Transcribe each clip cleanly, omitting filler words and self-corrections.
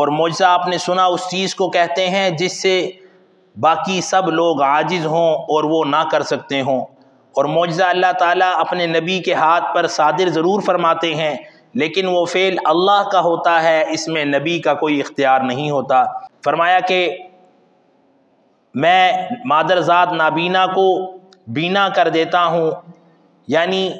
اور معجزہ آپ نے سنا اس چیز کو کہتے ہیں جس سے باقی سب لوگ عاجز ہوں اور وہ نہ کر سکتے ہوں۔ اور معجزہ اللہ تعالیٰ اپنے نبی کے ہاتھ پر صادر ضرور فرماتے ہیں، لیکن وہ فعل اللہ کا ہوتا ہے، اس میں نبی کا کوئی اختیار نہیں ہوتا۔ فرمایا کہ میں مادرزاد نابینا کو بینا کر دیتا ہوں، یعنی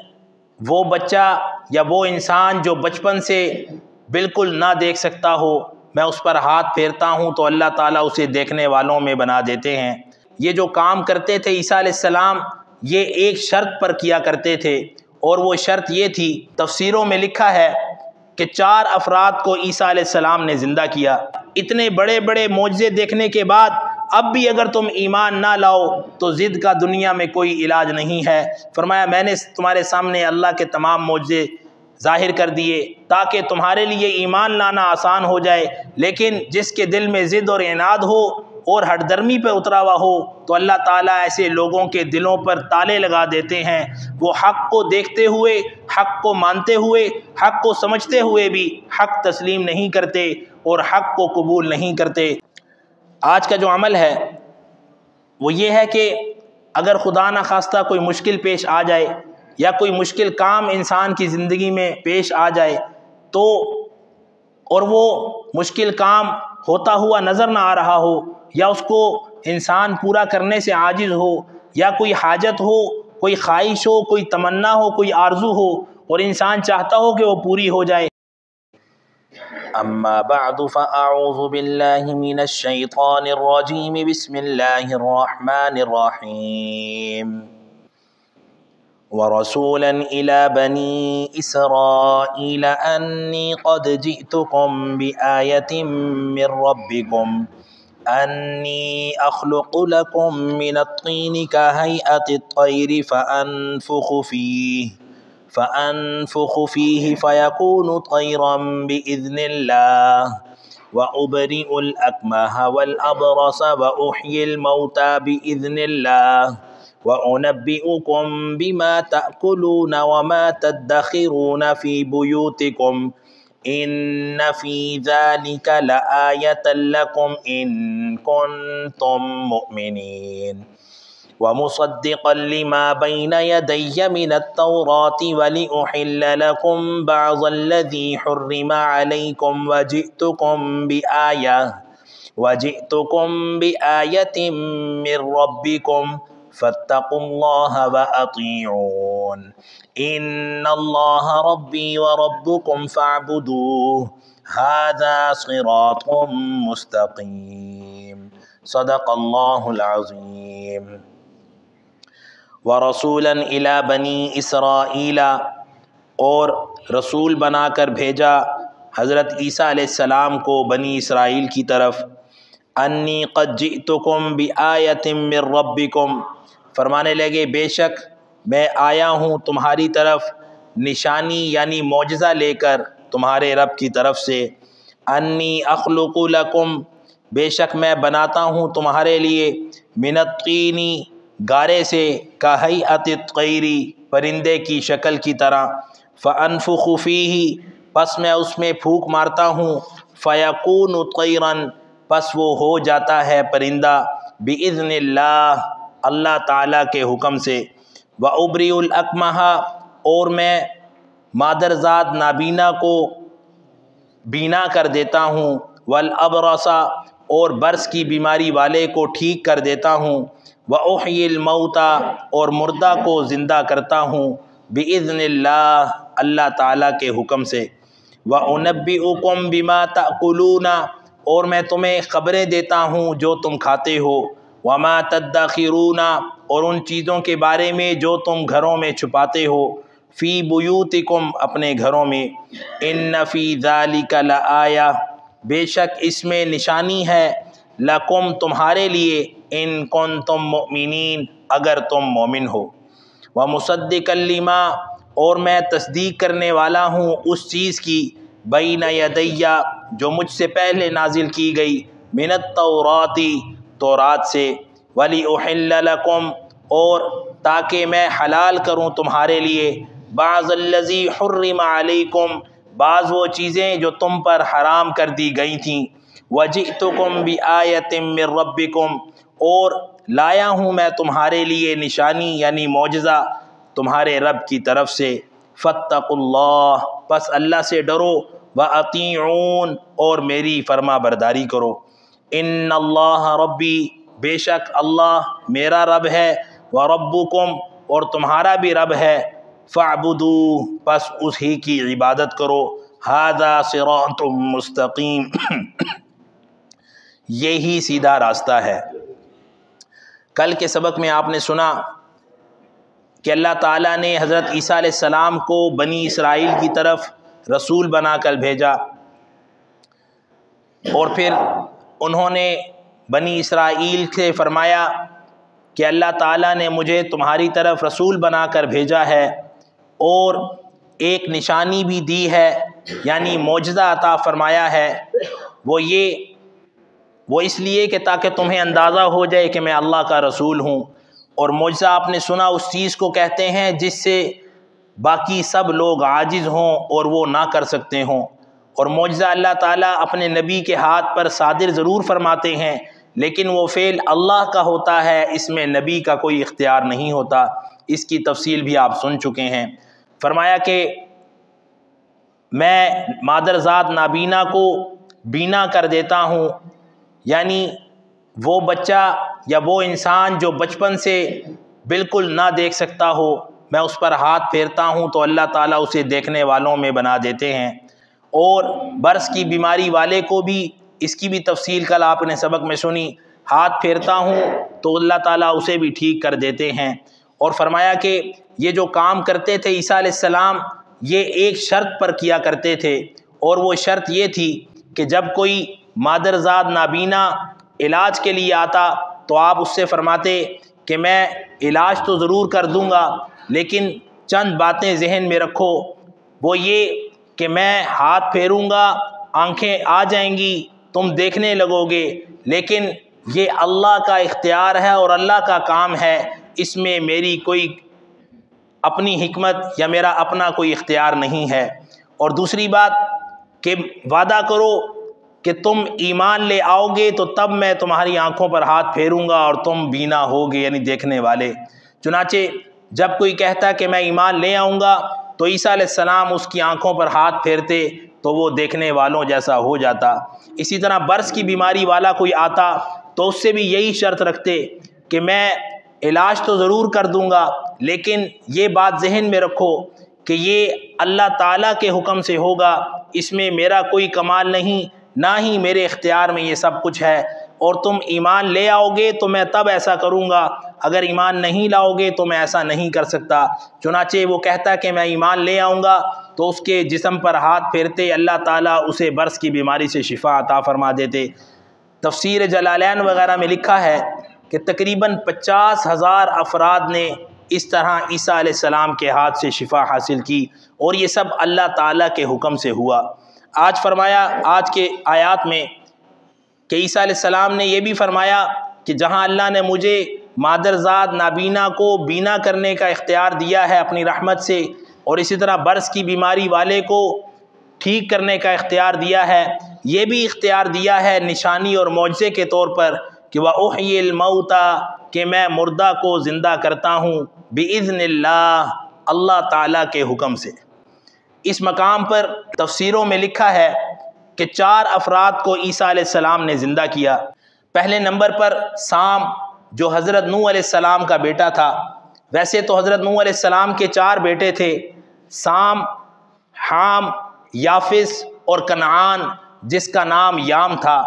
وہ بچہ یا وہ انسان جو بچپن سے بالکل نہ دیکھ سکتا ہو، میں اس پر ہاتھ پھیرتا ہوں تو اللہ تعالیٰ اسے دیکھنے والوں میں بنا دیتے ہیں۔ یہ جو کام کرتے تھے عیسیٰ علیہ السلام، یہ ایک شرط پر کیا کرتے تھے، اور وہ شرط یہ تھی، تفسیروں میں لکھا ہے کہ 4 افراد کو عیسیٰ علیہ السلام نے زندہ کیا۔ اتنے بڑے بڑے معجزے دیکھنے کے بعد اب بھی اگر تم ایمان نہ لاؤ تو ضد کا دنیا میں کوئی علاج نہیں ہے۔ فرمایا میں نے تمہارے سامنے اللہ کے تمام معجزے ظاہر کر دیے تاکہ تمہارے لیے ایمان لانا آسان ہو جائے، لیکن جس کے دل میں ضد اور عناد ہو اور ہٹ درمی پہ اترا ہوا ہو تو اللہ تعالیٰ ایسے لوگوں کے دلوں پر تالے لگا دیتے ہیں، وہ حق کو دیکھتے ہوئے، حق کو مانتے ہوئے، حق کو سمجھتے ہوئے بھی حق تسلیم نہیں کرتے اور حق کو قبول نہیں کرتے۔ آج کا جو عمل ہے وہ یہ ہے کہ اگر خدا نخواستہ کوئی مشکل پیش آ جائے یا کوئی مشکل کام انسان کی زندگی میں پیش آ جائے تو اور وہ مشکل کام ہوتا ہوا نظر نہ آ رہا ہو یا اس کو انسان پورا کرنے سے عاجز ہو یا کوئی حاجت ہو، کوئی خواہش ہو، کوئی تمنا ہو، کوئی آرزو ہو اور انسان چاہتا ہو کہ وہ پوری ہو جائے۔ اما بعد فاعوذ باللہ من الشیطان الرجیم بسم اللہ الرحمن الرحیم وَرَسُولًا إِلَى بَنِي إِسْرَائِيلَ أَنِّي قَدْ جِئْتُكُمْ بِآيَةٍ مِّن رَّبِّكُمْ أَنِّي أَخْلُقُ لَكُم مِّنَ الطِّينِ كَهَيْئَةِ الطَّيْرِ فَأَنفُخُ فِيهِ فَيَكُونُ طَيْرًا بِإِذْنِ اللَّهِ وَأُبْرِئُ الْأَكْمَهَ وَالْأَبْرَصَ وَأُحْيِي الْمَوْتَىٰ بِإِذْنِ اللَّهِ وَأُنَبِّئُكُم بِمَا تَأْكُلُونَ وَمَا تَدَّخِرُونَ فِي بُيُوتِكُمْ إِنَّ فِي ذَلِكَ لَآيَةً لَكُمْ إِن كُنتُم مُّؤْمِنِينَ وَمُصَدِّقًا لِّمَا بَيْنَ يَدَيَّ مِنَ التَّوْرَاةِ وَلِأُحِلَّ لَكُم بَعْضَ الَّذِي حُرِّمَ عَلَيْكُمْ وَجِئْتُكُم بِآيَةٍ مِّن رَّبِّكُمْ فَاتَّقُوا اللَّهَ وَأَطِيعُونِ إِنَّ اللَّهَ رَبِّي وَرَبُّكُمْ فَاعْبُدُوهُ هَٰذَا صِرَاطٌ مُّسْتَقِيمٌ صدق اللہ العظیم۔ وَرَسُولًا إِلَىٰ بَنِي إِسْرَائِيلَ، اور رسول بنا کر بھیجا حضرت عیسیٰ علیہ السلام کو بنی اسرائیل کی طرف۔ انی قد جئتکم بآیۃ من ربکم، فرمانے لگے بے شک میں آیا ہوں تمہاری طرف نشانی یعنی معجزہ لے کر تمہارے رب کی طرف سے۔ انی اخلق لکم، بے شک میں بناتا ہوں تمہارے لیے من الطین، گارے سے، کہیئۃ الطیر، پرندے کی شکل کی طرح، فانفخ فیہ، پس میں اس میں پھونک مارتا ہوں، فیکون طیرا، پس وہ ہو جاتا ہے پرندہ، باذن اللہ، اللہ تعالیٰ کے حکم سے، وابرئ الاکمہ، اور میں مادرزاد نابینا کو بینا کر دیتا ہوں، والابرص، اور برس کی بیماری والے کو ٹھیک کر دیتا ہوں، واحیی الموتیٰ، اور مردہ کو زندہ کرتا ہوں، باذن اللہ، اللہ تعالیٰ کے حکم سے، وانبئکم بما تأکلون، اور میں تمہیں خبریں دیتا ہوں جو تم کھاتے ہو، وما تدخرون، اور ان چیزوں کے بارے میں جو تم گھروں میں چھپاتے ہو، فی بیوتکم، اپنے گھروں میں، ان فی ذلک لآیہ، بے شک اس میں نشانی ہے، لکم، تمہارے لیے، ان کنتم مؤمنین، اگر تم مومن ہو، ومصدقا لما، اور میں تصدیق کرنے والا ہوں اس چیز کی، بین یدیّ، جو مجھ سے پہلے نازل کی گئی، من التوراۃ، تورات سے، وَلِأُحِلَّ لَكُمْ، اور تاکہ میں حلال کروں تمہارے لیے، بعض الذی حرم علیکم، بعض وہ چیزیں جو تم پر حرام کر دی گئی تھیں، وَجِئْتُكُمْ بِآیَةٍ مِّن رَبِّكُمْ، اور لایا ہوں میں تمہارے لیے نشانی یعنی معجزہ تمہارے رب کی طرف سے، فَاتَّقُوا اللَّهَ، پس اللہ سے ڈرو، وَأَطِیعُونَ، اور میری فرما برداری کرو، اِنَّ اللَّهَ رَبِّی، بے شک اللہ میرا رب ہے، وَرَبُّکُمْ، اور تمہارا بھی رب ہے، فَاعْبُدُوهُ، پس اسی کی عبادت کرو، ھذا صراط مستقیم، یہی سیدھا راستہ ہے۔ کل کے سبق میں آپ نے سنا کہ اللہ تعالیٰ نے حضرت عیسیٰ علیہ السلام کو بنی اسرائیل کی طرف رسول بنا کر بھیجا، اور پھر انہوں نے بنی اسرائیل سے فرمایا کہ اللہ تعالیٰ نے مجھے تمہاری طرف رسول بنا کر بھیجا ہے، اور ایک نشانی بھی دی ہے یعنی معجزہ عطا فرمایا ہے، وہ اس لیے کہ تاکہ تمہیں اندازہ ہو جائے کہ میں اللہ کا رسول ہوں۔ اور معجزہ آپ نے سنا اس چیز کو کہتے ہیں جس سے باقی سب لوگ عاجز ہوں اور وہ نہ کر سکتے ہوں، اور معجزہ اللہ تعالیٰ اپنے نبی کے ہاتھ پر صادر ضرور فرماتے ہیں، لیکن وہ فعل اللہ کا ہوتا ہے، اس میں نبی کا کوئی اختیار نہیں ہوتا، اس کی تفصیل بھی آپ سن چکے ہیں۔ فرمایا کہ میں مادرزاد نابینا کو بینا کر دیتا ہوں، یعنی وہ بچہ یا وہ انسان جو بچپن سے بالکل نہ دیکھ سکتا ہو، میں اس پر ہاتھ پھیرتا ہوں تو اللہ تعالیٰ اسے دیکھنے والوں میں بنا دیتے ہیں، اور برس کی بیماری والے کو بھی، اس کی بھی تفصیل کل آپ نے سبق میں سنی، ہاتھ پھیرتا ہوں تو اللہ تعالیٰ اسے بھی ٹھیک کر دیتے ہیں۔ اور فرمایا کہ یہ جو کام کرتے تھے عیسیٰ علیہ السلام، یہ ایک شرط پر کیا کرتے تھے، اور وہ شرط یہ تھی کہ جب کوئی مادرزاد نابینا علاج کے لیے آتا تو آپ اس سے فرماتے کہ میں علاج تو ضرور کر دوں گا، لیکن چند باتیں ذہن میں رکھو، وہ یہ کہ میں ہاتھ پھیروں گا، آنکھیں آ جائیں گی، تم دیکھنے لگو گے، لیکن یہ اللہ کا اختیار ہے اور اللہ کا کام ہے، اس میں میری کوئی اپنی حکمت یا میرا اپنا کوئی اختیار نہیں ہے۔ اور دوسری بات کہ وعدہ کرو کہ تم ایمان لے آؤ گے تو تب میں تمہاری آنکھوں پر ہاتھ پھیروں گا اور تم بینا ہوگے یعنی دیکھنے والے۔ چنانچہ جب کوئی کہتا کہ میں ایمان لے آؤں گا تو عیسیٰ علیہ السلام اس کی آنکھوں پر ہاتھ پھیرتے تو وہ دیکھنے والوں جیسا ہو جاتا۔ اسی طرح برس کی بیماری والا کوئی آتا تو اس سے بھی یہی شرط رکھتے کہ میں علاج تو ضرور کر دوں گا، لیکن یہ بات ذہن میں رکھو کہ یہ اللہ تعالیٰ کے حکم سے ہوگا، اس میں میرا کوئی کمال نہیں، نہ ہی میرے اختیار میں یہ سب کچھ ہے، اور تم ایمان لے آؤ گے تو میں تب ایسا کروں گا، اگر ایمان نہیں لاؤ گے تو میں ایسا نہیں کر سکتا۔ چنانچہ وہ کہتا کہ میں ایمان لے آؤں گا تو اس کے جسم پر ہاتھ پھیرتے اللہ تعالیٰ اسے برس کی بیماری سے شفا عطا فرما دیتے۔ تفسیر جلالین وغیرہ میں لکھا ہے کہ تقریباً 50,000 افراد نے اس طرح عیسیٰ علیہ السلام کے ہاتھ سے شفا حاصل کی، اور یہ سب اللہ تعالیٰ کے حکم سے ہوا۔ آج فرمایا آج کے آیات میں کہ عیسیٰ علیہ السلام نے یہ بھی فرمایا کہ جہاں اللہ نے مجھے مادرزاد نابینا کو بینا کرنے کا اختیار دیا ہے اپنی رحمت سے، اور اسی طرح برس کی بیماری والے کو ٹھیک کرنے کا اختیار دیا ہے، یہ بھی اختیار دیا ہے نشانی اور معجزے کے طور پر کہ وَأُحْيِي الْمَوْتَى، کہ میں مردہ کو زندہ کرتا ہوں، بِإِذْنِ اللَّهِ، اللہ تعالیٰ کے حکم سے۔ اس مقام پر تفسیروں میں لکھا ہے کہ 4 افراد کو عیسیٰ علیہ السلام نے زندہ کیا۔ پہلے نمبر پر سام، جو حضرت نوح علیہ السلام کا بیٹا تھا۔ ویسے تو حضرت نوح علیہ السلام کے 4 بیٹے تھے، سام، حام، یافس اور کنعان، جس کا نام یام تھا۔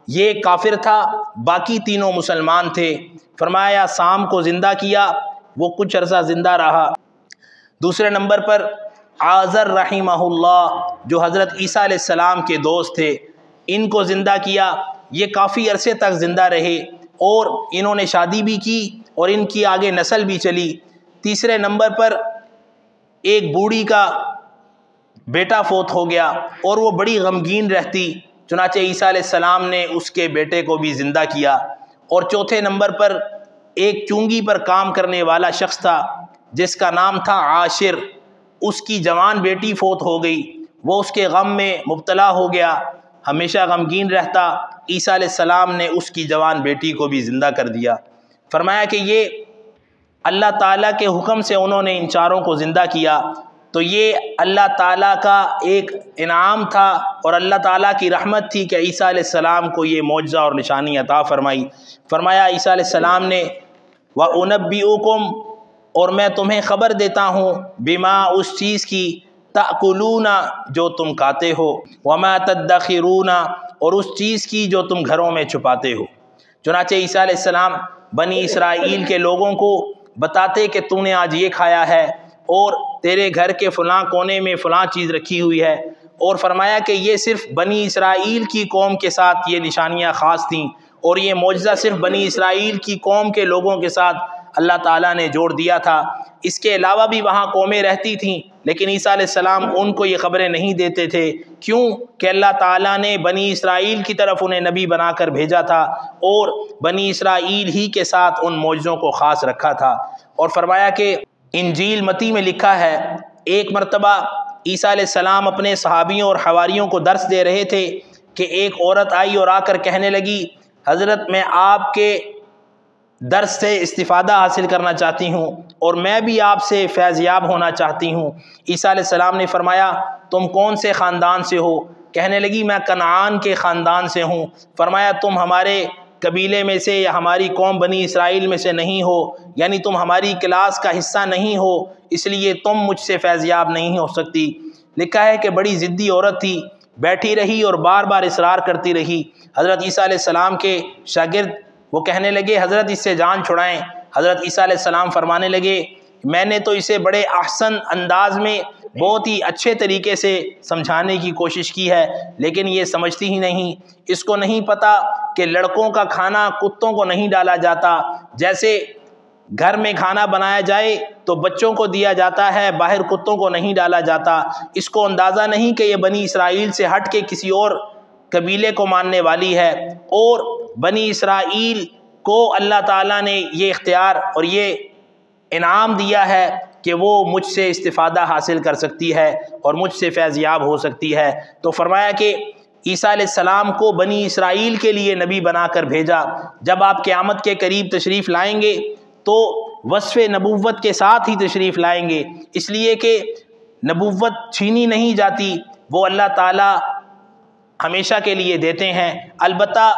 یہ کافر تھا، باقی تینوں مسلمان تھے۔ فرمایا سام کو زندہ کیا، وہ کچھ عرصہ زندہ رہا۔ دوسرے نمبر پر آزر رحمہ اللہ، جو حضرت عیسیٰ علیہ السلام کے دوست تھے، ان کو زندہ کیا، یہ کافی عرصے تک زندہ رہے اور انہوں نے شادی بھی کی اور ان کی آگے نسل بھی چلی۔ تیسرے نمبر پر ایک بوڑھی کا بیٹا فوت ہو گیا اور وہ بڑی غمگین رہتی، چنانچہ عیسیٰ علیہ السلام نے اس کے بیٹے کو بھی زندہ کیا۔ اور چوتھے نمبر پر ایک چونگی پر کام کرنے والا شخص تھا جس کا نام تھا عاشر، اس کی جوان بیٹی فوت ہو گئی، وہ اس کے غم میں مبتلا ہو گیا، ہمیشہ غمگین رہتا۔ عیسیٰ علیہ السلام نے اس کی جوان بیٹی کو بھی زندہ کر دیا۔ فرمایا کہ یہ اللہ تعالیٰ کے حکم سے انہوں نے ان چاروں کو زندہ کیا، تو یہ اللہ تعالیٰ کا ایک انعام تھا اور اللہ تعالیٰ کی رحمت تھی کہ عیسیٰ علیہ السلام کو یہ معجزہ اور نشانی عطا فرمائی۔ فرمایا عیسیٰ علیہ السلام نے وَأُنَبِّئُكُمْ، اور میں تمہیں خبر دیتا ہوں، بما، اس چیز کی، تأکلون، جو تم کھاتے ہو، وما تدخرون، اور اس چیز کی جو تم گھروں میں چھپاتے ہو۔ چنانچہ عیسیٰ علیہ السلام بنی اسرائیل کے لوگوں کو بتاتے کہ تو نے آج یہ کھایا ہے اور تیرے گھر کے فلاں کونے میں فلاں چیز رکھی ہوئی ہے، اور فرمایا کہ یہ صرف بنی اسرائیل کی قوم کے ساتھ یہ نشانیاں خاص تھیں، اور یہ معجزہ صرف بنی اسرائیل کی قوم کے لوگوں کے ساتھ اللہ تعالیٰ نے جوڑ دیا تھا۔ اس کے علاوہ بھی وہاں قومیں رہتی تھیں، لیکن عیسیٰ علیہ السلام ان کو یہ خبریں نہیں دیتے تھے۔ کیوں؟ کہ اللہ تعالیٰ نے بنی اسرائیل کی طرف انہیں نبی بنا کر بھیجا تھا اور بنی اسرائیل ہی کے ساتھ ان معجزوں کو خاص رکھا تھا۔ اور فرمایا کہ انجیل متی میں لکھا ہے، ایک مرتبہ عیسیٰ علیہ السلام اپنے صحابیوں اور حواریوں کو درس دے رہے تھے کہ ایک عورت آئی اور آ کر کہنے لگی، حضرت میں آپ کے درس سے استفادہ حاصل کرنا چاہتی ہوں اور میں بھی آپ سے فیض یاب ہونا چاہتی ہوں۔ عیسیٰ علیہ السلام نے فرمایا تم کون سے خاندان سے ہو؟ کہنے لگی میں کنعان کے خاندان سے ہوں۔ فرمایا تم ہمارے قبیلے میں سے یا ہماری قوم بنی اسرائیل میں سے نہیں ہو، یعنی تم ہماری کلاس کا حصہ نہیں ہو، اس لیے تم مجھ سے فیض یاب نہیں ہو سکتی۔ لکھا ہے کہ بڑی ضدی عورت تھی، بیٹھی رہی اور بار بار اصرار کرتی رہی۔ حضرت عیسیٰ علیہ السلام کے شاگرد وہ کہنے لگے حضرت اس سے جان چھڑائیں۔ حضرت عیسیٰ علیہ السلام فرمانے لگے میں نے تو اسے بڑے احسن انداز میں بہت ہی اچھے طریقے سے سمجھانے کی کوشش کی ہے، لیکن یہ سمجھتی ہی نہیں۔ اس کو نہیں پتہ کہ لڑکوں کا کھانا کتوں کو نہیں ڈالا جاتا، جیسے گھر میں کھانا بنایا جائے تو بچوں کو دیا جاتا ہے، باہر کتوں کو نہیں ڈالا جاتا۔ اس کو اندازہ نہیں کہ یہ بنی اسرائیل سے ہٹ کے کسی اور قبیلے کو ماننے والی ہے، اور بنی اسرائیل کو اللہ تعالیٰ نے یہ اختیار اور یہ انعام دیا ہے کہ وہ مجھ سے استفادہ حاصل کر سکتی ہے اور مجھ سے فیض یاب ہو سکتی ہے۔ تو فرمایا کہ عیسیٰ علیہ السلام کو بنی اسرائیل کے لیے نبی بنا کر بھیجا۔ جب آپ قیامت کے قریب تشریف لائیں گے تو وصف نبوت کے ساتھ ہی تشریف لائیں گے، اس لیے کہ نبوت چھینی نہیں جاتی، وہ اللہ تعالیٰ ہمیشہ کے لیے دیتے ہیں۔ البتہ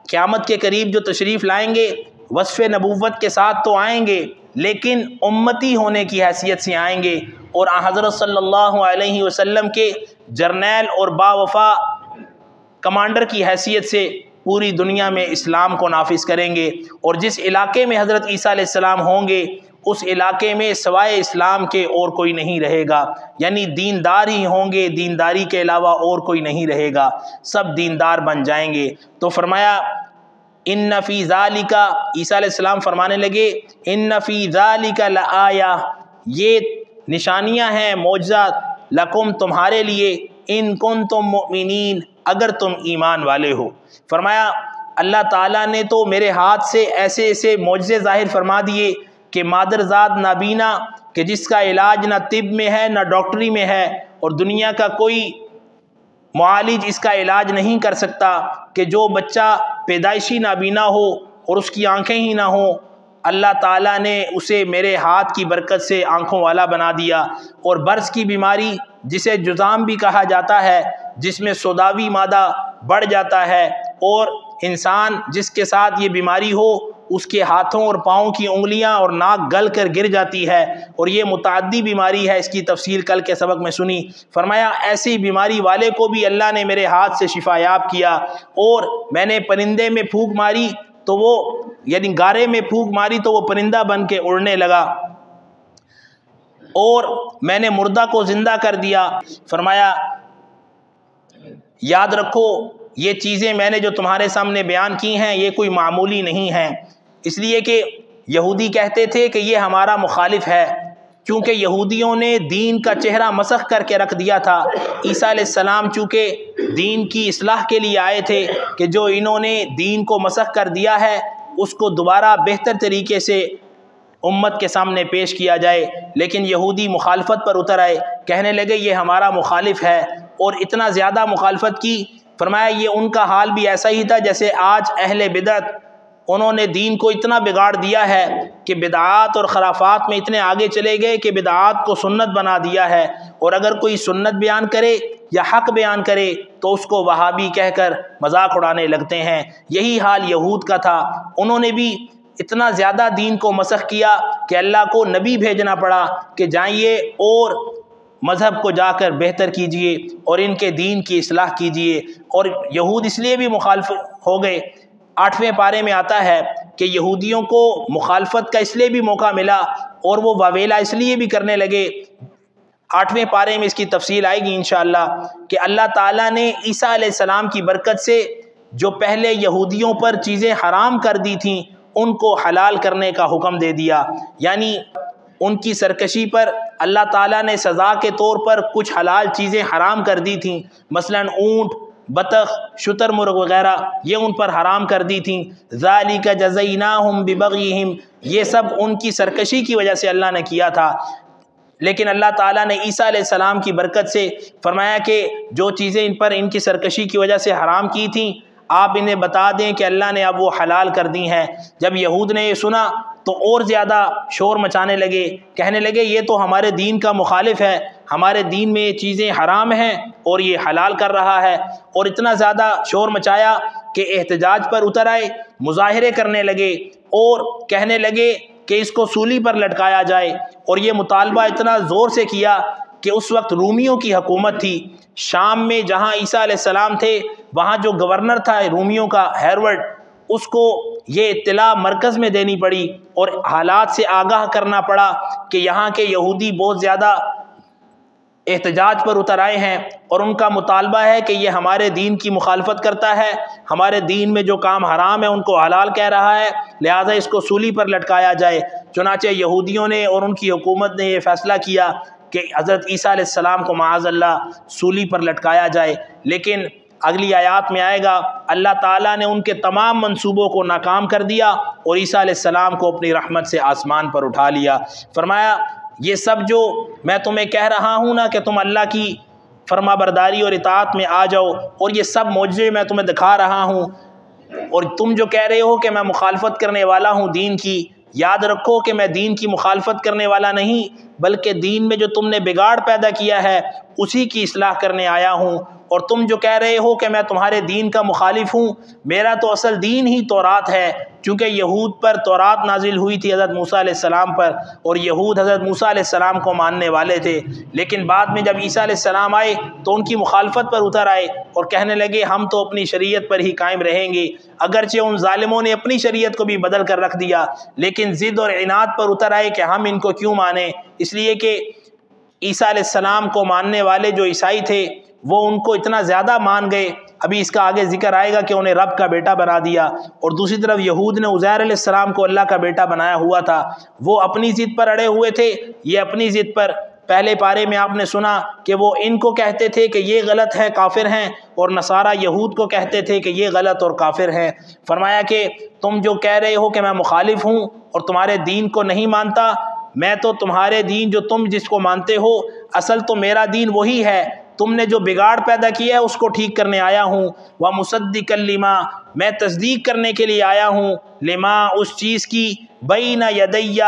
قیامت کے قریب جو تشریف لائیں گے وصف نبوت کے ساتھ تو آئیں گے، لیکن امتی ہونے کی حیثیت سے آئیں گے، اور حضرت صلی اللہ علیہ وسلم کے جرنیل اور باوفا کمانڈر کی حیثیت سے پوری دنیا میں اسلام کو نافذ کریں گے، اور جس علاقے میں حضرت عیسیٰ علیہ السلام ہوں گے اس علاقے میں سوائے اسلام کے اور کوئی نہیں رہے گا، یعنی دیندار ہی ہوں گے، دینداری کے علاوہ اور کوئی نہیں رہے گا، سب دیندار بن جائیں گے۔ تو فرمایا ان فی ذالک، عیسیٰ علیہ السلام فرمانے لگے ان فی ذالک لآیہ، یہ نشانیاں ہیں، معجزات، لکم تمہارے لیے، ان کنتم مؤمنین، اگر تم ایمان والے ہو۔ فرمایا اللہ تعالیٰ نے تو میرے ہاتھ سے ایسے ایسے معجزے ظاہر فرما دیے کہ مادرزاد نابینا کہ جس کا علاج نہ طب میں ہے نہ ڈاکٹری میں ہے، اور دنیا کا کوئی معالج اس کا علاج نہیں کر سکتا، کہ جو بچہ پیدائشی نابینا ہو اور اس کی آنکھیں ہی نہ ہوں، اللہ تعالیٰ نے اسے میرے ہاتھ کی برکت سے آنکھوں والا بنا دیا۔ اور برص کی بیماری جسے جذام بھی کہا جاتا ہے، جس میں سوداوی مادہ بڑھ جاتا ہے، اور انسان جس کے ساتھ یہ بیماری ہو اس کے ہاتھوں اور پاؤں کی انگلیاں اور ناک گل کر گر جاتی ہے، اور یہ متعدی بیماری ہے، اس کی تفصیل کل کے سبق میں سنی۔ فرمایا ایسی بیماری والے کو بھی اللہ نے میرے ہاتھ سے شفا یاب کیا، اور میں نے پرندے میں پھونک ماری تو وہ، یعنی گارے میں پھونک ماری تو وہ پرندہ بن کے اڑنے لگا، اور میں نے مردہ کو زندہ کر دیا۔ فرمایا یاد رکھو یہ چیزیں میں نے جو تمہارے سامنے بیان کی ہیں یہ کوئی معمولی نہیں ہیں، اس لیے کہ یہودی کہتے تھے کہ یہ ہمارا مخالف ہے، کیونکہ یہودیوں نے دین کا چہرہ مسخ کر کے رکھ دیا تھا۔ عیسیٰ علیہ السلام چونکہ دین کی اصلاح کے لیے آئے تھے کہ جو انہوں نے دین کو مسخ کر دیا ہے اس کو دوبارہ بہتر طریقے سے امت کے سامنے پیش کیا جائے، لیکن یہودی مخالفت پر اتر آئے، کہنے لگے یہ ہمارا مخالف ہے، اور اتنا زیادہ مخالفت کی، فرمایا یہ ان کا حال بھی ایسا ہی تھا جیسے آج اہل بدعت، انہوں نے دین کو اتنا بگاڑ دیا ہے کہ بدعات اور خرافات میں اتنے آگے چلے گئے کہ بدعات کو سنت بنا دیا ہے، اور اگر کوئی سنت بیان کرے یا حق بیان کرے تو اس کو وہابی کہہ کر مذاق اڑانے لگتے ہیں۔ یہی حال یہود کا تھا، انہوں نے بھی اتنا زیادہ دین کو مسخ کیا کہ اللہ کو نبی بھیجنا پڑا کہ جائیے اور مذہب کو جا کر بہتر کیجئے اور ان کے دین کی اصلاح کیجئے۔ اور یہود اس لیے بھی مخالف ہو گئے، 8ویں پارے میں آتا ہے کہ یہودیوں کو مخالفت کا اس لیے بھی موقع ملا اور وہ واویلا اس لیے بھی کرنے لگے، 8ویں پارے میں اس کی تفصیل آئے گی انشاءاللہ، کہ اللہ تعالیٰ نے عیسیٰ علیہ السلام کی برکت سے جو پہلے یہودیوں پر چیزیں حرام کر دی تھیں ان کو حلال کرنے کا حکم دے دیا، یعنی ان کی سرکشی پر اللہ تعالیٰ نے سزا کے طور پر کچھ حلال چیزیں حرام کر دی تھیں، مثلا اونٹ، بطخ، شتر مرغ وغیرہ، یہ ان پر حرام کر دی تھیں۔ ذالک جزیناہم ببغیہم، یہ سب ان کی سرکشی کی وجہ سے اللہ نے کیا تھا، لیکن اللہ تعالیٰ نے عیسیٰ علیہ السلام کی برکت سے فرمایا کہ جو چیزیں ان پر ان کی سرکشی کی وجہ سے حرام کی تھیں آپ انہیں بتا دیں کہ اللہ نے اب وہ حلال کر دی ہیں۔ جب یہود نے یہ سنا تو اور زیادہ شور مچانے لگے، کہنے لگے یہ تو ہمارے دین کا مخالف ہے، ہمارے دین میں یہ چیزیں حرام ہیں اور یہ حلال کر رہا ہے، اور اتنا زیادہ شور مچایا کہ احتجاج پر اتر آئے، مظاہرے کرنے لگے اور کہنے لگے کہ اس کو سولی پر لٹکایا جائے، اور یہ مطالبہ اتنا زور سے کیا کہ اس وقت رومیوں کی حکومت تھی شام میں، جہاں عیسیٰ علیہ السلام تھے وہاں جو گورنر تھا رومیوں کا ہیرورڈ، اس کو یہ اطلاع مرکز میں دینی پڑی اور حالات سے آگاہ کرنا پڑا کہ یہاں کے یہودی بہت زیادہ احتجاج پر اتر آئے ہیں اور ان کا مطالبہ ہے کہ یہ ہمارے دین کی مخالفت کرتا ہے، ہمارے دین میں جو کام حرام ہے ان کو حلال کہہ رہا ہے، لہٰذا اس کو سولی پر لٹکایا جائے۔ چنانچہ یہودیوں نے اور ان کی حکومت نے یہ فیصلہ کیا کہ حضرت عیسیٰ علیہ السلام کو معاذ اللہ سولی پر لٹکایا جائے، لیکن اگلی آیات میں آئے گا اللہ تعالیٰ نے ان کے تمام منصوبوں کو ناکام کر دیا اور عیسیٰ علیہ السلام کو اپنی رحمت سے آسمان پر اٹھا لیا۔ فرمایا یہ سب جو میں تمہیں کہہ رہا ہوں نا کہ تم اللہ کی فرما برداری اور اطاعت میں آ جاؤ، اور یہ سب معجزے میں تمہیں دکھا رہا ہوں، اور تم جو کہہ رہے ہو کہ میں مخالفت کرنے والا ہوں دین کی، یاد رکھو کہ میں دین کی مخالفت کرنے والا نہیں بلکہ دین میں جو تم نے بگاڑ پیدا کیا ہے اسی کی اصلاح کرنے آیا ہوں۔ اور تم جو کہہ رہے ہو کہ میں تمہارے دین کا مخالف ہوں، میرا تو اصل دین ہی تورات ہے، چونکہ یہود پر تورات نازل ہوئی تھی حضرت موسیٰ علیہ السلام پر، اور یہود حضرت موسیٰ علیہ السلام کو ماننے والے تھے، لیکن بعد میں جب عیسیٰ علیہ السلام آئے تو ان کی مخالفت پر اتر آئے اور کہنے لگے ہم تو اپنی شریعت پر ہی قائم رہیں گے، اگرچہ ان ظالموں نے اپنی شریعت کو بھی بدل کر رکھ دیا، لیکن ضد اور عناد پر اتر آئے کہ ہم ان کو کیوں مانیں، اس لیے کہ عیسیٰ علیہ السلام کو ماننے والے جو عیسائی تھے وہ ان کو اتنا زیادہ مان گئے، ابھی اس کا آگے ذکر آئے گا کہ انہیں رب کا بیٹا بنا دیا، اور دوسری طرف یہود نے عزیر علیہ السلام کو اللہ کا بیٹا بنایا ہوا تھا، وہ اپنی ضد پر اڑے ہوئے تھے، یہ اپنی ضد پر، پہلے پارے میں آپ نے سنا کہ وہ ان کو کہتے تھے کہ یہ غلط ہے کافر ہیں، اور نصارہ یہود کو کہتے تھے کہ یہ غلط اور کافر ہیں۔ فرمایا کہ تم جو کہہ رہے ہو کہ میں مخالف ہوں اور تمہارے دین کو نہیں مانتا، میں تو تمہارے دین جو تم جس کو مانتے ہو اصل تو میرا دین وہی ہے، تم نے جو بگاڑ پیدا کیا ہے اس کو ٹھیک کرنے آیا ہوں، وَمُصَدِّقًا لِمَا، میں تصدیق کرنے کے لیے آیا ہوں، لما اس چیز کی، بین یدیّ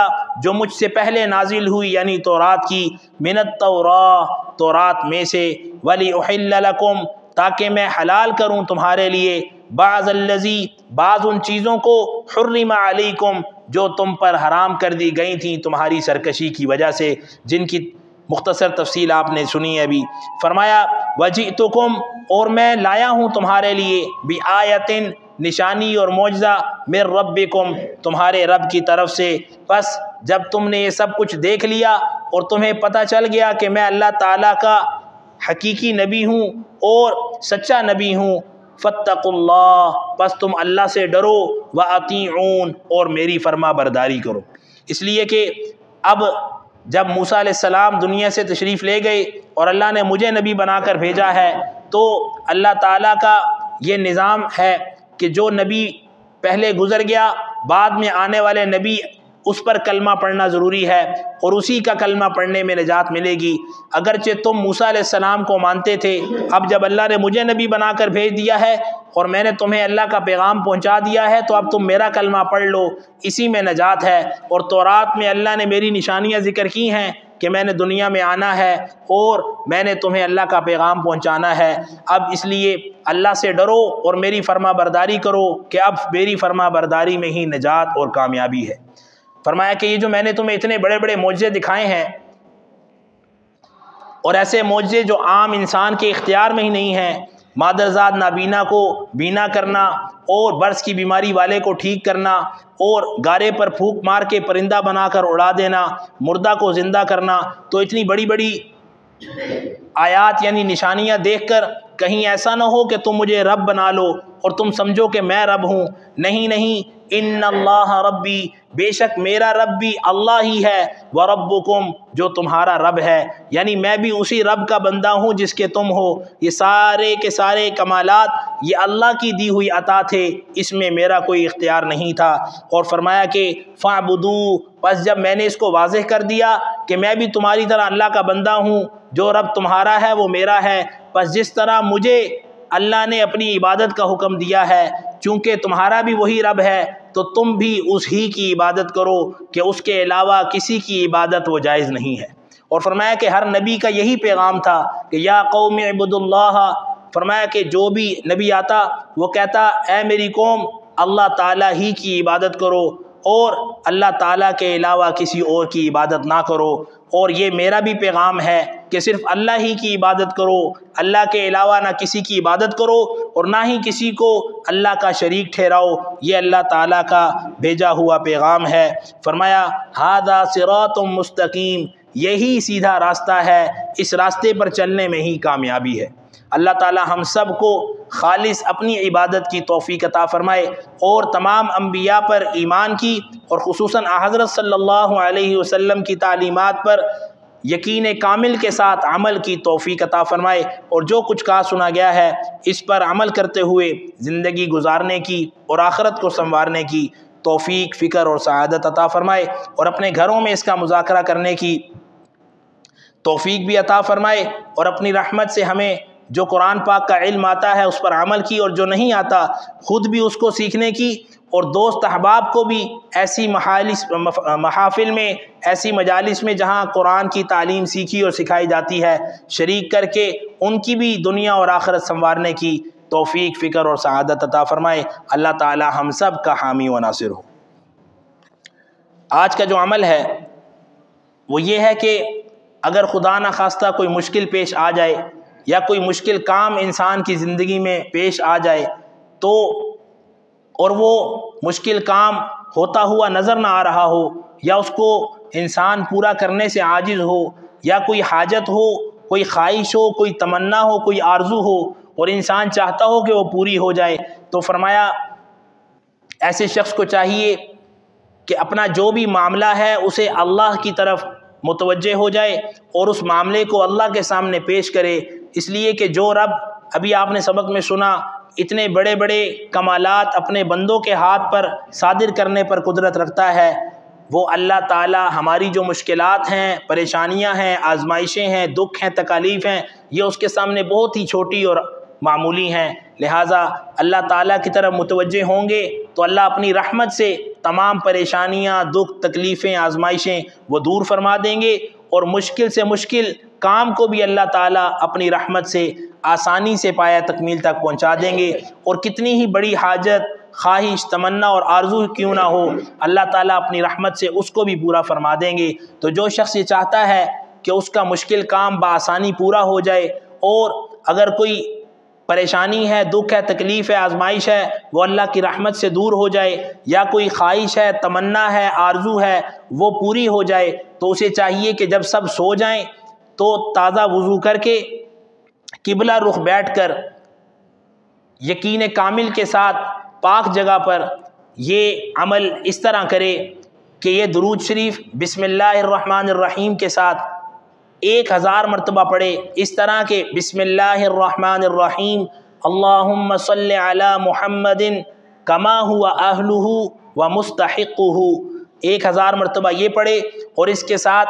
جو مجھ سے پہلے نازل ہوئی یعنی تورات کی، من التوراۃ تورات میں سے، وَلِأُحِلَّ لَكُمْ تاکہ میں حلال کروں تمہارے لیے، بعض الذی بعض ان چیزوں کو، حرم علیکم جو تم پر حرام کر دی گئی تھیں تمہاری سرکشی کی وجہ سے، جن کی مختصر تفصیل آپ نے سنی ہے ابھی۔ فرمایا وجئتکم اور میں لایا ہوں تمہارے لیے، بآیۃ نشانی اور معجزہ، من ربکم تمہارے رب کی طرف سے، پس جب تم نے یہ سب کچھ دیکھ لیا اور تمہیں پتہ چل گیا کہ میں اللہ تعالیٰ کا حقیقی نبی ہوں اور سچا نبی ہوں، فاتقوا اللہ پس تم اللہ سے ڈرو، واطیعون اور میری فرما برداری کرو۔ اس لیے کہ اب جب موسیٰ علیہ السلام دنیا سے تشریف لے گئے اور اللہ نے مجھے نبی بنا کر بھیجا ہے، تو اللہ تعالیٰ کا یہ نظام ہے کہ جو نبی پہلے گزر گیا بعد میں آنے والے نبی اس پر کلمہ پڑھنا ضروری ہے اور اسی کا کلمہ پڑھنے میں نجات ملے گی۔ اگرچہ تم موسیٰ علیہ السلام کو مانتے تھے، اب جب اللہ نے مجھے نبی بنا کر بھیج دیا ہے اور میں نے تمہیں اللہ کا پیغام پہنچا دیا ہے، تو اب تم میرا کلمہ پڑھ لو، اسی میں نجات ہے۔ اور تورات میں اللہ نے میری نشانیاں ذکر کی ہیں کہ میں نے دنیا میں آنا ہے اور میں نے تمہیں اللہ کا پیغام پہنچانا ہے۔ اب اس لیے اللہ سے ڈرو اور میری فرما برداری کرو کہ اب میری فرما برداری میں ہی نجات اور کامیابی ہے۔ فرمایا کہ یہ جو میں نے تمہیں اتنے بڑے بڑے معجزے دکھائے ہیں، اور ایسے معجزے جو عام انسان کے اختیار میں ہی نہیں ہیں، مادرزاد نابینا کو بینا کرنا اور برس کی بیماری والے کو ٹھیک کرنا اور گارے پر پھونک مار کے پرندہ بنا کر اڑا دینا، مردہ کو زندہ کرنا، تو اتنی بڑی بڑی آیات یعنی نشانیاں دیکھ کر کہیں ایسا نہ ہو کہ تم مجھے رب بنا لو اور تم سمجھو کہ میں رب ہوں۔ نہیں، ان اللہ ربی، بے شک میرا رب بھی اللہ ہی ہے، وربکم، جو تمہارا رب ہے، یعنی میں بھی اسی رب کا بندہ ہوں جس کے تم ہو۔ یہ سارے کے سارے کمالات یہ اللہ کی دی ہوئی عطا تھے، اس میں میرا کوئی اختیار نہیں تھا۔ اور فرمایا کہ فاعبدوا، پس جب میں نے اس کو واضح کر دیا کہ میں بھی تمہاری طرح اللہ کا بندہ ہوں، جو رب تمہارا ہے وہ میرا ہے، پس جس طرح مجھے اللہ نے اپنی عبادت کا حکم دیا ہے، چونکہ تمہارا بھی وہی رب ہے تو تم بھی اس ہی کی عبادت کرو کہ اس کے علاوہ کسی کی عبادت وہ جائز نہیں ہے۔ اور فرمایا کہ ہر نبی کا یہی پیغام تھا کہ یا قوم اعبدوا اللہ، فرمایا کہ جو بھی نبی آتا وہ کہتا اے میری قوم اللہ تعالیٰ ہی کی عبادت کرو اور اللہ تعالیٰ کے علاوہ کسی اور کی عبادت نہ کرو۔ اور یہ میرا بھی پیغام ہے کہ صرف اللہ ہی کی عبادت کرو، اللہ کے علاوہ نہ کسی کی عبادت کرو اور نہ ہی کسی کو اللہ کا شریک ٹھہراؤ، یہ اللہ تعالیٰ کا بھیجا ہوا پیغام ہے۔ فرمایا ھذا صراط مستقیم، یہی سیدھا راستہ ہے، اس راستے پر چلنے میں ہی کامیابی ہے۔ اللہ تعالیٰ ہم سب کو خالص اپنی عبادت کی توفیق عطا فرمائے اور تمام انبیاء پر ایمان کی اور خصوصاً حضرت صلی اللہ علیہ وسلم کی تعلیمات پر یقین کامل کے ساتھ عمل کی توفیق عطا فرمائے، اور جو کچھ کہا سنا گیا ہے اس پر عمل کرتے ہوئے زندگی گزارنے کی اور آخرت کو سنوارنے کی توفیق، فکر اور سعادت عطا فرمائے، اور اپنے گھروں میں اس کا مذاکرہ کرنے کی توفیق بھی عطا فرمائے، اور اپنی رحمت سے ہمیں جو قرآن پاک کا علم آتا ہے اس پر عمل کی، اور جو نہیں آتا خود بھی اس کو سیکھنے کی، اور دوست احباب کو بھی ایسی محافل میں، ایسی مجالس میں جہاں قرآن کی تعلیم سیکھی اور سکھائی جاتی ہے شریک کر کے ان کی بھی دنیا اور آخرت سنوارنے کی توفیق، فکر اور سعادت عطا فرمائے۔ اللہ تعالی ہم سب کا حامی و ناصر ہو۔ آج کا جو عمل ہے وہ یہ ہے کہ اگر خدا نخواستہ کوئی مشکل پیش آ جائے یا کوئی مشکل کام انسان کی زندگی میں پیش آ جائے تو اور وہ مشکل کام ہوتا ہوا نظر نہ آ رہا ہو یا اس کو انسان پورا کرنے سے عاجز ہو، یا کوئی حاجت ہو، کوئی خواہش ہو، کوئی تمنا ہو، کوئی آرزو ہو اور انسان چاہتا ہو کہ وہ پوری ہو جائے، تو فرمایا ایسے شخص کو چاہیے کہ اپنا جو بھی معاملہ ہے اسے اللہ کی طرف متوجہ ہو جائے اور اس معاملے کو اللہ کے سامنے پیش کرے، اس لیے کہ جو رب ابھی آپ نے سبق میں سنا اتنے بڑے بڑے کمالات اپنے بندوں کے ہاتھ پر صادر کرنے پر قدرت رکھتا ہے، وہ اللہ تعالی ہماری جو مشکلات ہیں، پریشانیاں ہیں، آزمائشیں ہیں، دکھ ہیں، تکالیف ہیں، یہ اس کے سامنے بہت ہی چھوٹی اور معمولی ہیں۔ لہٰذا اللہ تعالیٰ کی طرف متوجہ ہوں گے تو اللہ اپنی رحمت سے تمام پریشانیاں، دکھ، تکلیفیں، آزمائشیں وہ دور فرما دیں گے، اور مشکل سے مشکل کام کو بھی اللہ تعالیٰ اپنی رحمت سے آسانی سے پایہ تکمیل تک پہنچا دیں گے، اور کتنی ہی بڑی حاجت، خواہش، تمنا اور آرزو کیوں نہ ہو اللہ تعالیٰ اپنی رحمت سے اس کو بھی پورا فرما دیں گے۔ تو جو شخص یہ چاہتا ہے کہ اس کا مشکل کام بآسانی پورا ہو جائے، اور اگر کوئی پریشانی ہے، دکھ ہے، تکلیف ہے، آزمائش ہے، وہ اللہ کی رحمت سے دور ہو جائے، یا کوئی خواہش ہے، تمنا ہے، آرزو ہے وہ پوری ہو جائے، تو اسے چاہیے کہ جب سب سو جائیں تو تازہ وضو کر کے قبلہ رخ بیٹھ کر یقین کامل کے ساتھ پاک جگہ پر یہ عمل اس طرح کرے کہ یہ درود شریف بسم اللہ الرحمن الرحیم کے ساتھ 1000 مرتبہ پڑھے، اس طرح کہ بسم اللہ الرحمن الرحیم اللہم صلی علی محمد کما ہوا اہلہ و مستحقہ، 1000 مرتبہ یہ پڑھے، اور اس کے ساتھ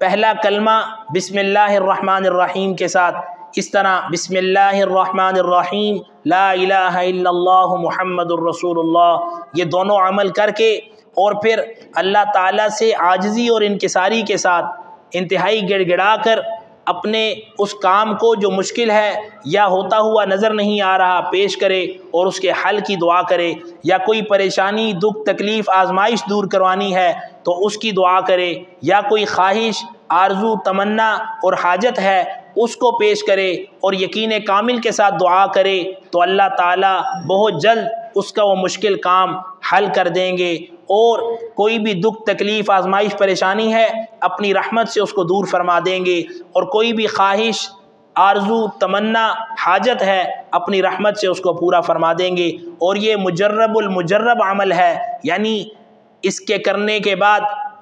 پہلا کلمہ بسم اللہ الرحمن الرحیم کے ساتھ اس طرح بسم اللہ الرحمن الرحیم لا الہ الا اللہ محمد الرسول اللہ، یہ دونوں عمل کر کے اور پھر اللہ تعالیٰ سے عاجزی اور انکساری کے ساتھ انتہائی گڑ گڑا کر اپنے اس کام کو جو مشکل ہے یا ہوتا ہوا نظر نہیں آ رہا پیش کرے اور اس کے حل کی دعا کرے، یا کوئی پریشانی دکھ تکلیف آزمائش دور کروانی ہے تو اس کی دعا کرے، یا کوئی خواہش آرزو تمنا اور حاجت ہے اس کو پیش کرے اور یقین کامل کے ساتھ دعا کرے تو اللہ تعالیٰ بہت جلد اس کا وہ مشکل کام حل کر دیں گے، اور کوئی بھی دکھ تکلیف آزمائش پریشانی ہے اپنی رحمت سے اس کو دور فرما دیں گے، اور کوئی بھی خواہش آرزو تمنا حاجت ہے اپنی رحمت سے اس کو پورا فرما دیں گے۔ اور یہ مجرب المجرب عمل ہے، یعنی اس کے کرنے کے بعد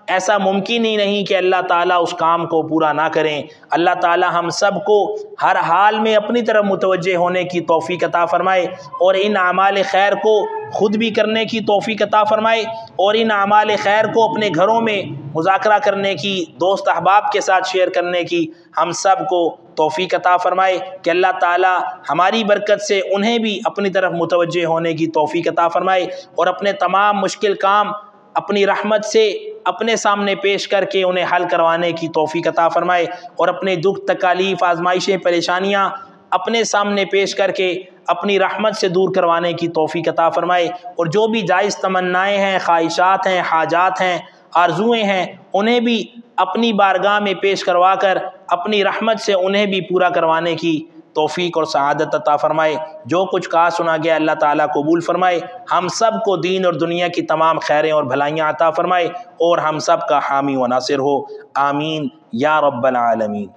ایسا ممکن ہی نہیں کہ اللہ تعالیٰ اس کام کو پورا نہ کریں۔ اللہ تعالیٰ ہم سب کو ہر حال میں اپنی طرف متوجہ ہونے کی توفیق عطا فرمائے، اور ان اعمال خیر کو خود بھی کرنے کی توفیق عطا فرمائے، اور ان اعمال خیر کو اپنے گھروں میں مذاکرہ کرنے کی، دوست احباب کے ساتھ شیئر کرنے کی ہم سب کو توفیق عطا فرمائے کہ اللہ تعالیٰ ہماری برکت سے انہیں بھی اپنی طرف متوجہ ہونے کی توفیق عطا فرمائے، اور اپنے تمام مشکل کام اپنی رحمت سے اپنے سامنے پیش کر کے انہیں حل کروانے کی توفیق عطا فرمائے، اور اپنے دکھ تکالیف آزمائشیں پریشانیاں اپنے سامنے پیش کر کے اپنی رحمت سے دور کروانے کی توفیق عطا فرمائے، اور جو بھی جائز تمنائیں ہیں، خواہشات ہیں، حاجات ہیں، آرزویں ہیں، انہیں بھی اپنی بارگاہ میں پیش کروا کر اپنی رحمت سے انہیں بھی پورا کروانے کی توفیق اور سعادت عطا فرمائے۔ جو کچھ کہا سنا گیا اللہ تعالیٰ قبول فرمائے، ہم سب کو دین اور دنیا کی تمام خیریں اور بھلائیاں عطا فرمائے، اور ہم سب کا حامی و ناصر ہو، آمین یا رب العالمین۔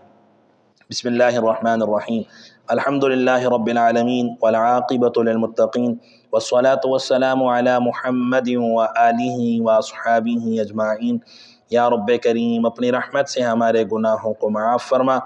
بسم اللہ الرحمن الرحیم، الحمد للہ رب العالمین والعاقبۃ للمتقین والصلاة والسلام علی محمد وآلہ واصحابہ اجمعین۔ یا رب کریم اپنی رحمت سے ہمارے گناہوں کو معاف فرما،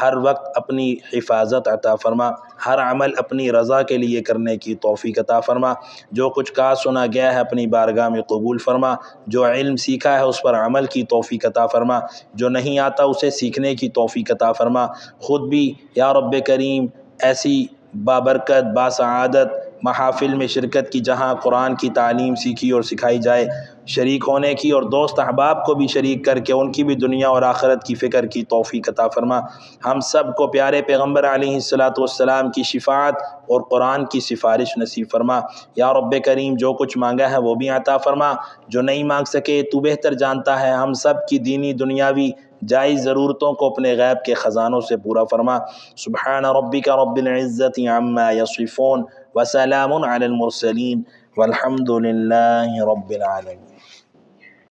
ہر وقت اپنی حفاظت عطا فرما، ہر عمل اپنی رضا کے لیے کرنے کی توفیق عطا فرما، جو کچھ کہا سنا گیا ہے اپنی بارگاہ میں قبول فرما، جو علم سیکھا ہے اس پر عمل کی توفیق عطا فرما، جو نہیں آتا اسے سیکھنے کی توفیق عطا فرما، خود بھی یا رب کریم ایسی بابرکت باسعادت محافل میں شرکت کی جہاں قرآن کی تعلیم سیکھی اور سکھائی جائے، شریک ہونے کی، اور دوست احباب کو بھی شریک کر کے ان کی بھی دنیا اور آخرت کی فکر کی توفیق عطا فرما۔ ہم سب کو پیارے پیغمبر علیہ الصلاۃ کی شفاعت اور قرآن کی سفارش نصیب فرما۔ یا رب کریم جو کچھ مانگا ہے وہ بھی عطا فرما، جو نہیں مانگ سکے تو بہتر جانتا ہے، ہم سب کی دینی دنیاوی جائز ضرورتوں کو اپنے غیب کے خزانوں سے پورا فرما۔ سبحان ربک رب العزت عما یصفون وسلام علی المرسلین والحمد للہ رب العالمین۔